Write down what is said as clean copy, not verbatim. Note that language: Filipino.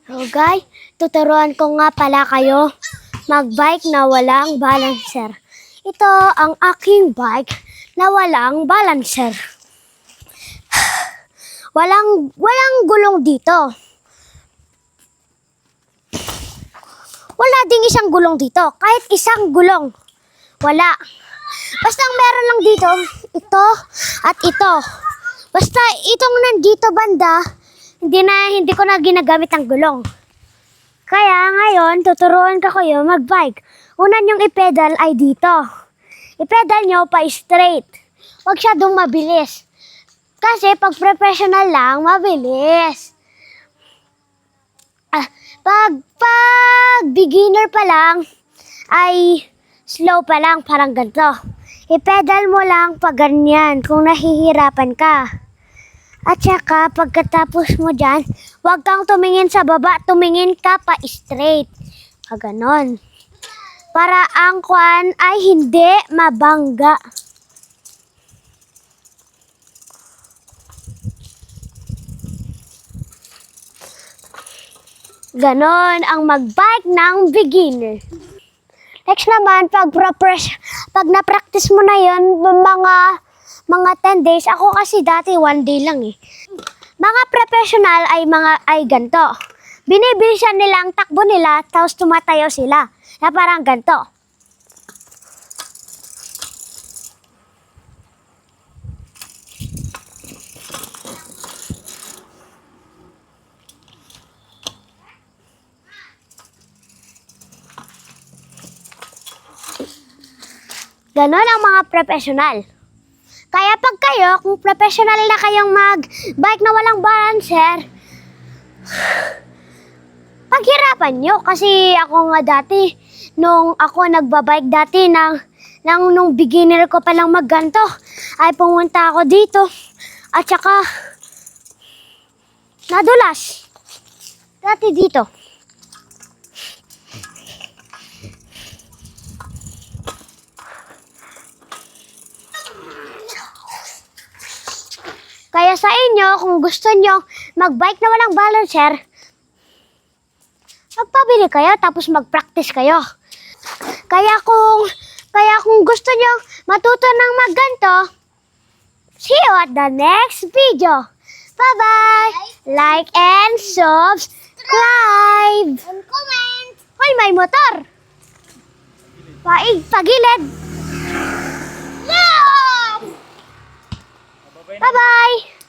So guys, tuturuan ko nga pala kayo mag-bike na walang balancer. Ito ang aking bike na walang balancer. Walang gulong dito. Wala ding isang gulong dito. Kahit isang gulong. Wala. Basta ang meron lang dito, ito at ito. Basta itong nandito banda, hindi ko na ginagamit ang gulong. Kaya ngayon, tuturuan ko kayo mag-bike. Una nyong i-pedal ay dito. I-pedal nyo pa straight. Huwag siyadong mabilis. Kasi pag professional lang, mabilis. Pag beginner pa lang, ay slow pa lang, parang ganito. I-pedal mo lang pag ganyan kung nahihirapan ka. At saka, pagkatapos mo dyan, huwag kang tumingin sa baba, tumingin ka pa straight. Ganon. Para ang kwan ay hindi mabangga. Ganon ang mag-bike ng beginner. Next naman, pag na-practice mo na yun, mga 10 days, ako kasi dati 1 day lang eh. Mga professional ay ganto. Binibilisan nila ang takbo nila, tapos tumatayo sila. Na parang ganto. Ganon ang mga professional. Kaya pag kayo, kung professional na kayong mag-bike na walang balancer, paghirapan nyo. Kasi ako nga dati, nung ako nagbabike dati, nung beginner ko palang magganto, ay pumunta ako dito. At saka, nadulas. Dati dito. Kaya sa inyo, kung gusto nyo mag-bike na walang balancer, magpabili kayo tapos mag-practice kayo. Kaya kung gusto nyo matuto ng magganto, see you at the next video. Bye-bye! Like and subscribe! And comment! Hoy, may motor! Pagilid! Yeah! Bye-bye!